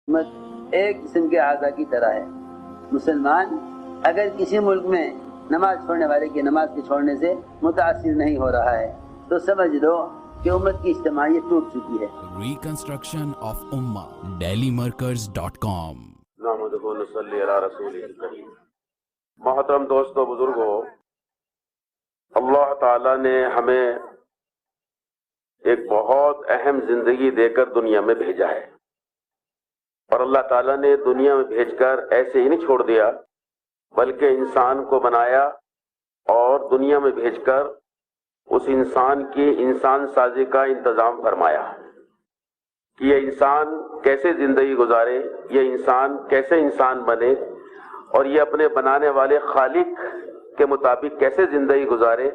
ایک قسم کے اعضاء کی طرح ہے۔ مسلمان اگر کسی ملک میں نماز چھوڑنے والے کی نماز کے چھوڑنے سے متاثر نہیں ہو رہا ہے تو سمجھ لو کہ امت کی اجتماعیت ٹوٹ چکی ہے۔ ریکنسٹرکشن آف امہ dailymarkers.com۔ نحمدہ و نصلی علی رسولہ الکریم۔ محترم دوستو، بزرگو، اللہ تعالیٰ نے ہمیں ایک بہت اہم زندگی دے کر دنیا میں بھیجا ہے، اور اللہ تعالیٰ نے دنیا میں بھیج کر ایسے ہی نہیں چھوڑ دیا، بلکہ انسان کو بنایا اور دنیا میں بھیج کر اس انسان کی انسان سازی کا انتظام فرمایا کہ یہ انسان کیسے زندگی گزارے، یہ انسان کیسے انسان بنے، اور یہ اپنے بنانے والے خالق کے مطابق کیسے زندگی گزارے،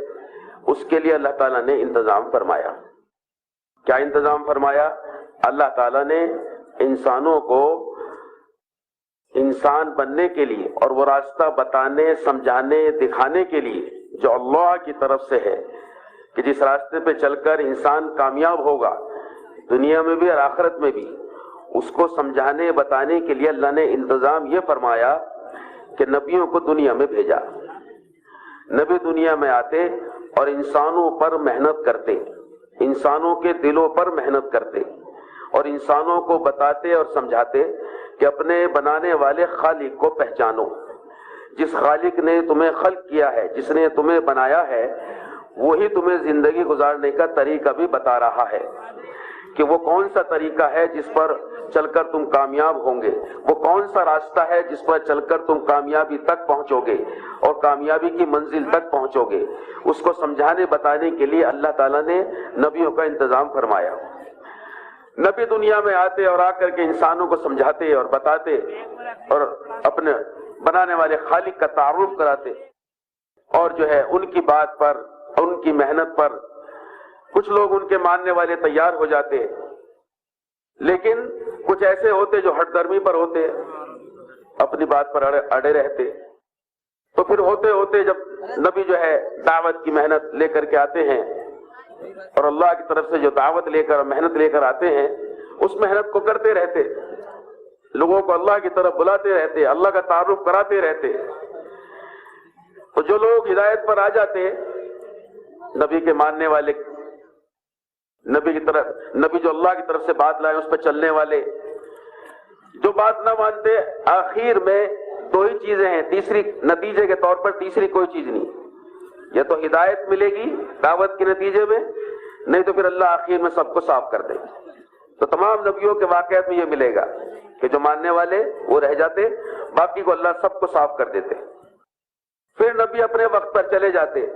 اس کے لیے اللہ تعالیٰ نے انتظام فرمایا۔ کیا انتظام فرمایا؟ اللہ تعالیٰ نے انسانوں کو انسان بننے کے لیے اور وہ راستہ بتانے، سمجھانے، دکھانے کے لیے جو اللہ کی طرف سے ہے کہ جس راستے پہ چل کر انسان کامیاب ہوگا دنیا میں بھی اور آخرت میں بھی، اس کو سمجھانے بتانے کے لیے اللہ نے انتظام یہ فرمایا کہ نبیوں کو دنیا میں بھیجا۔ نبی دنیا میں آتے اور انسانوں پر محنت کرتے، انسانوں کے دلوں پر محنت کرتے، اور انسانوں کو بتاتے اور سمجھاتے کہ اپنے بنانے والے خالق کو پہچانو۔ جس خالق نے تمہیں خلق کیا ہے، جس نے تمہیں بنایا ہے، وہی تمہیں زندگی گزارنے کا طریقہ بھی بتا رہا ہے کہ وہ کون سا طریقہ ہے جس پر چل کر تم کامیاب ہوں گے، وہ کون سا راستہ ہے جس پر چل کر تم کامیابی تک پہنچو گے اور کامیابی کی منزل تک پہنچو گے۔ اس کو سمجھانے بتانے کے لیے اللہ تعالیٰ نے نبیوں کا انتظام فرمایا۔ نبی دنیا میں آتے اور آ کر کے انسانوں کو سمجھاتے اور بتاتے اور اپنے بنانے والے خالق کا تعارف کراتے، اور جو ہے ان کی بات پر، ان کی محنت پر کچھ لوگ ان کے ماننے والے تیار ہو جاتے، لیکن کچھ ایسے ہوتے جو ہٹ درمی پر ہوتے، اپنی بات پر اڑے رہتے۔ تو پھر ہوتے ہوتے جب نبی جو ہے دعوت کی محنت لے کر کے آتے ہیں، اور اللہ کی طرف سے جو دعوت لے کر محنت لے کر آتے ہیں، اس محنت کو کرتے رہتے، لوگوں کو اللہ کی طرف بلاتے رہتے، اللہ کا تعارف کراتے رہتے۔ تو جو لوگ ہدایت پر آ جاتے، نبی کے ماننے والے، نبی کی طرف، نبی جو اللہ کی طرف سے بات لائے اس پہ چلنے والے، جو بات نہ مانتے، آخر میں دو ہی چیزیں ہیں، تیسری نتیجے کے طور پر تیسری کوئی چیز نہیں، یا تو ہدایت ملے گی دعوت کے نتیجے میں، نہیں تو پھر اللہ آخر میں سب کو صاف کر دے۔ تو تمام نبیوں کے واقعات میں یہ ملے گا کہ جو ماننے والے وہ رہ جاتے، باقی کو اللہ سب کو صاف کر دیتے۔ پھر نبی اپنے وقت پر چلے جاتے،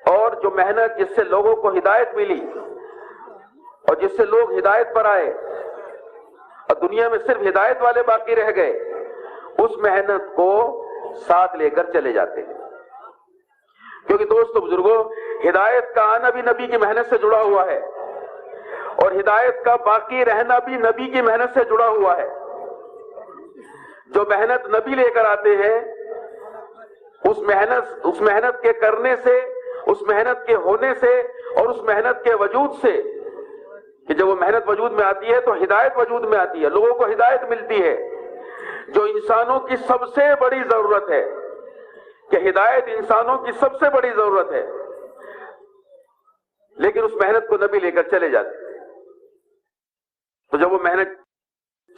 اور جو محنت جس سے لوگوں کو ہدایت ملی اور جس سے لوگ ہدایت پر آئے اور دنیا میں صرف ہدایت والے باقی رہ گئے، اس محنت کو ساتھ لے کر چلے جاتے ہیں۔ کیونکہ دوستو بزرگوں، ہدایت کا آنا بھی نبی کی محنت سے جڑا ہوا ہے، اور ہدایت کا باقی رہنا بھی نبی کی محنت سے جڑا ہوا ہے۔ جو محنت نبی لے کر آتے ہیں، اس محنت کے کرنے سے، اس محنت کے ہونے سے اور اس محنت کے وجود سے، کہ جب وہ محنت وجود میں آتی ہے تو ہدایت وجود میں آتی ہے، لوگوں کو ہدایت ملتی ہے، جو انسانوں کی سب سے بڑی ضرورت ہے، کہ ہدایت انسانوں کی سب سے بڑی ضرورت ہے، لیکن اس محنت کو نبی لے کر چلے جاتے۔ تو جب وہ محنت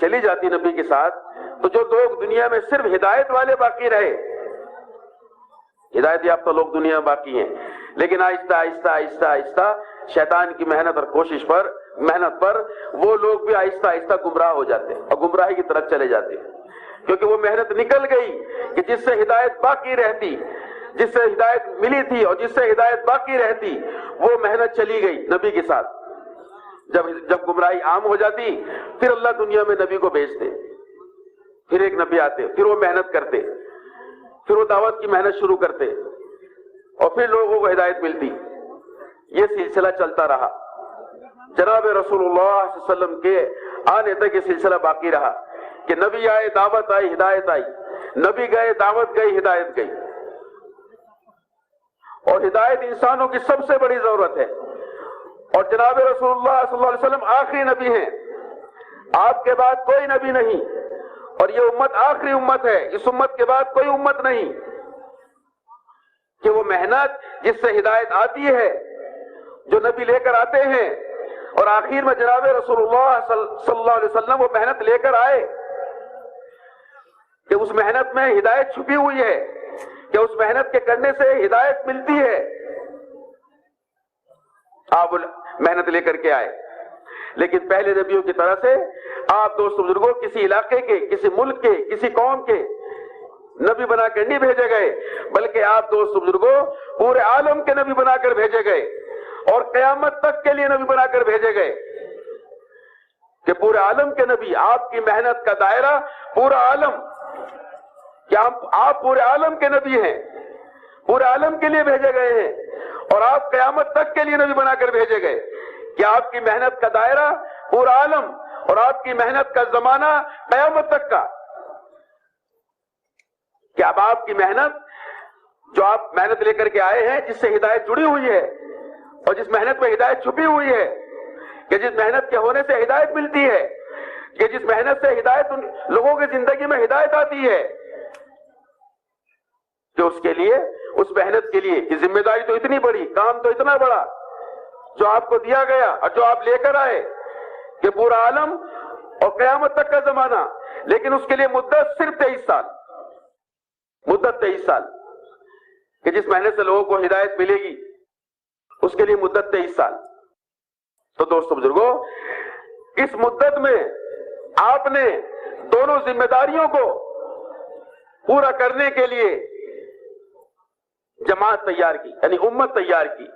چلی جاتی نبی کے ساتھ، تو جو لوگ دنیا میں صرف ہدایت والے باقی رہے، ہدایت یافتہ لوگ دنیا میں باقی ہیں، لیکن آہستہ آہستہ آہستہ آہستہ شیطان کی محنت اور کوشش پر، محنت پر وہ لوگ بھی آہستہ آہستہ گمراہ ہو جاتے ہیں اور گمراہی کی طرف چلے جاتے ہیں، کیونکہ وہ محنت نکل گئی کہ جس سے ہدایت باقی رہتی، جس سے ہدایت ملی تھی اور جس سے ہدایت باقی رہتی، وہ محنت چلی گئی نبی کے ساتھ۔ جب گمراہی عام ہو جاتی، پھر اللہ دنیا میں نبی کو بھیجتے، پھر ایک نبی آتے، پھر وہ محنت کرتے، پھر وہ دعوت کی محنت شروع کرتے، اور پھر لوگوں کو ہدایت ملتی۔ یہ سلسلہ چلتا رہا، جناب رسول اللہ صلی اللہ علیہ وسلم کے آنے تک یہ سلسلہ باقی رہا کہ نبی آئے، دعوت آئی، ہدایت آئی، نبی گئے، دعوت گئی، ہدایت گئی۔ اور ہدایت انسانوں کی سب سے بڑی ضرورت ہے، اور جناب رسول اللہ صلی اللہ علیہ وسلم آخری نبی ہیں، آپ کے بعد کوئی نبی نہیں، اور یہ امت آخری امت ہے، اس امت کے بعد کوئی امت نہیں کہ وہ محنت جس سے ہدایت آتی ہے، جو نبی لے کر آتے ہیں، اور آخر میں جناب رسول اللہ صلی اللہ علیہ وسلم وہ محنت لے کر آئے، کہ اس محنت میں ہدایت چھپی ہوئی ہے، کہ اس محنت کے کرنے سے ہدایت ملتی ہے، آپ محنت لے کر کے آئے۔ لیکن پہلے نبیوں کی طرح سے آپ دوست بزرگوں کسی علاقے کے، کسی ملک کے، کسی قوم کے نبی بنا کر نہیں بھیجے گئے، بلکہ آپ دوست بزرگوں پورے عالم کے نبی بنا کر بھیجے گئے، اور قیامت تک کے لیے نبی بنا کر بھیجے گئے، کہ پورے عالم کے نبی، آپ کی محنت کا دائرہ پورا عالم، کہ آپ پورے عالم کے نبی ہیں، پورے عالم کے لیے بھیجے گئے ہیں، اور آپ قیامت تک کے لیے نبی بنا کر بھیجے گئے، کہ آپ کی محنت کا دائرہ پورا عالم، اور آپ کی محنت کا زمانہ قیامت تک کا، کہ اب آپ کی محنت، جو آپ محنت لے کر کے آئے ہیں، جس سے ہدایت جڑی ہوئی ہے، اور جس محنت میں ہدایت چھپی ہوئی ہے، کہ جس محنت کے ہونے سے ہدایت ملتی ہے، کہ جس محنت سے ہدایت ان لوگوں کی زندگی میں ہدایت آتی ہے، کہ اس کے لیے، اس محنت کے لیے، کہ ذمہ داری تو اتنی بڑی، کام تو اتنا بڑا جو آپ کو دیا گیا اور جو آپ لے کر آئے، کہ پورا عالم اور قیامت تک کا زمانہ، لیکن اس کے لیے مدت صرف 23 سال، مدت 23 سال، کہ جس محنت سے لوگوں کو ہدایت ملے گی، اس کے لیے مدت 23 سال۔ تو دوستو بزرگوں، اس مدت میں آپ نے دونوں ذمہ داریوں کو پورا کرنے کے لیے جماعت تیار کی، یعنی امت تیار کی،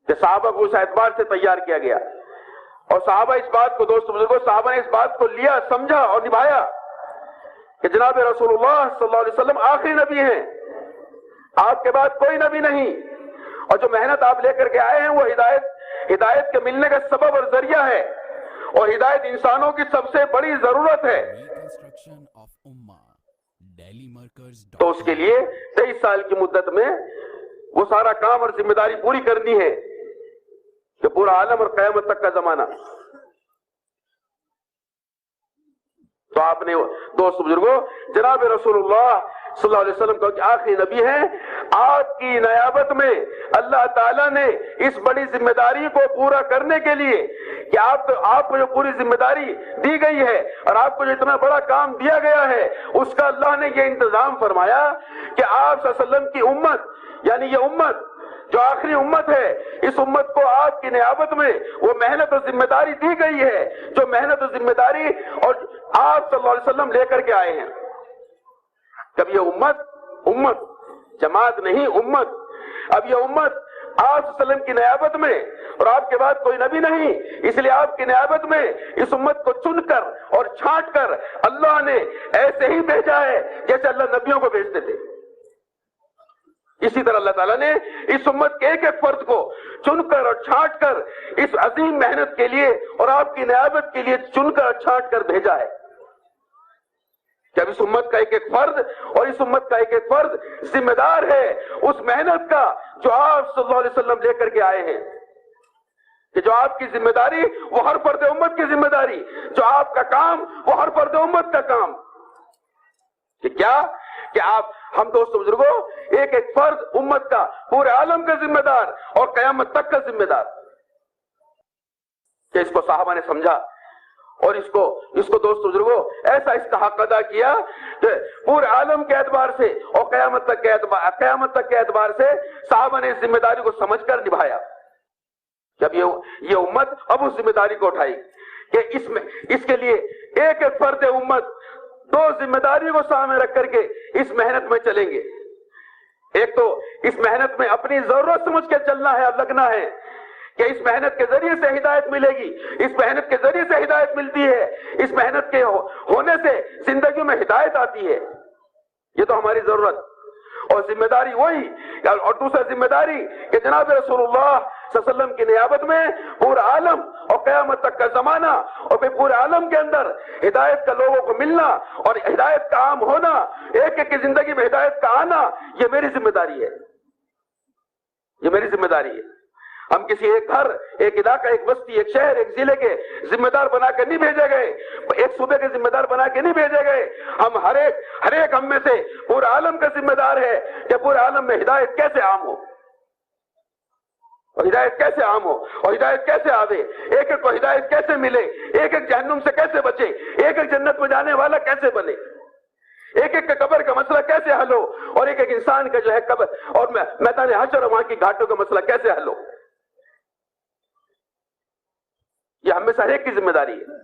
کہ صحابہ کو اس اعتبار سے تیار کیا گیا، اور صحابہ اس بات کو، دوست بزرگوں، صحابہ نے اس بات کو لیا، سمجھا اور نبھایا کہ جناب رسول اللہ صلی اللہ علیہ وسلم آخری نبی ہیں، آپ کے بعد کوئی نبی نہیں، اور جو محنت آپ لے کر کے آئے ہیں وہ ہدایت کے ملنے کا سبب اور ذریعہ ہے، اور ہدایت انسانوں کی سب سے بڑی ضرورت ہے۔ تو اس کے لیے 23 سال کی مدت میں وہ سارا کام اور ذمہ داری پوری کرنی ہے، کہ پورا عالم اور قیامت تک کا زمانہ۔ تو آپ نے دوست بزرگوں جناب رسول اللہ صلی اللہ علیہ وسلم کو آخری نبی ہیں، آپ کی نیابت میں اللہ تعالیٰ نے اس بڑی ذمہ داری کو پورا کرنے کے لیے، کہ آپ کو جو پوری ذمہ داری دی گئی ہے اور آپ کو جو اتنا بڑا کام دیا گیا ہے، اس کا اللہ نے یہ انتظام فرمایا کہ آپ صلی اللہ علیہ وسلم کی امت، یعنی یہ امت جو آخری امت ہے، اس امت کو آپ کی نیابت میں وہ محنت اور ذمہ داری دی گئی ہے، جو محنت اور ذمہ داری اور آپ صلی اللہ علیہ وسلم لے کر کے آئے ہیں۔ جب یہ امت جماعت نہیں، امت، اب یہ امت آپ صلی اللہ علیہ وسلم کی نیابت میں، اور آپ کے بعد کوئی نبی نہیں، اس لیے آپ کی نیابت میں اس امت کو چن کر اور چھانٹ کر اللہ نے ایسے ہی بھیجا ہے جیسے اللہ نبیوں کو بھیجتے تھے۔ اسی طرح اللہ تعالیٰ نے اس امت کے ایک ایک فرد کو چن کر اور چھانٹ کر اس عظیم محنت کے لیے اور آپ کی نیابت کے لیے چن کر اور چھانٹ کر بھیجا ہے، جب اس امت کا ایک ایک فرد اور اس امت کا ایک ایک فرد ذمہ دار ہے اس محنت کا جو آپ صلی اللہ علیہ وسلم لے کر کے آئے ہیں، کہ جو آپ کی ذمہ داری وہ ہر فرد امت کی ذمہ داری، جو آپ کا کام وہ ہر فرد امت کا کام، کہ کیا کہ ہم دوستو بزرگوں ایک ایک فرد امت کا پورے عالم کا ذمہ دار اور قیامت تک کا ذمہ دار، کہ اس کو صحابہ نے سمجھا اور اس کو دوست بزرگوں ایسا اس کا حق ادا کیا کہ پورے عالم کے اعتبار سے اور قیامت تک کے اعتبار سے صحابہ نے اس ذمہ داری کو سمجھ کر نبھایا۔ جب یہ امت اب اس ذمہ داری کو اٹھائی کہ اس کے لیے ایک ایک فرد امت دو ذمہ داری کو سامنے رکھ کر کے اس محنت میں چلیں گے۔ ایک تو اس محنت میں اپنی ضرورت سمجھ کے چلنا ہے اور لگنا ہے کہ اس محنت کے ذریعے سے ہدایت ملے گی، اس محنت کے ذریعے سے ہدایت ملتی ہے، اس محنت کے ہونے سے زندگی میں ہدایت آتی ہے، یہ تو ہماری ضرورت اور ذمہ داری وہی۔ اور دوسرا ذمہ داری کہ جناب رسول اللہ صلی اللہ علیہ وسلم کی نیابت میں پورا عالم اور قیامت تک کا زمانہ اور پھر پورے عالم کے اندر ہدایت کا لوگوں کو ملنا اور ہدایت کا عام ہونا، ایک ایک کی زندگی میں ہدایت کا آنا، یہ میری ذمہ داری ہے، یہ میری ذمہ داری ہے۔ ہم کسی ایک گھر، ایک علاقہ، ایک بستی، ایک شہر، ایک ضلع کے ذمہ دار بنا کے نہیں بھیجے گئے، ایک صوبے کے ذمہ دار بنا کے نہیں بھیجے گئے. ہم ہر ایک ہم میں سے پورے عالم کا ذمہ دار ہے کہ پورے عالم میں ہدایت کیسے عام ہو، اور ہدایت کیسے عام ہو، اور ہدایت کیسے آوے، ایک ایک کو ہدایت کیسے ملے، ایک ایک جہنم سے کیسے بچے، ایک ایک جنت میں جانے والا کیسے بنے، ایک ایک کا قبر کا مسئلہ کیسے حل ہو، اور ایک ایک انسان کا جو ہے قبر اور میدان حشر اور وہاں کی گھاٹوں کا مسئلہ کیسے حل ہو. یہ ہم میں سے ہر ایک کی ذمہ داری ہے.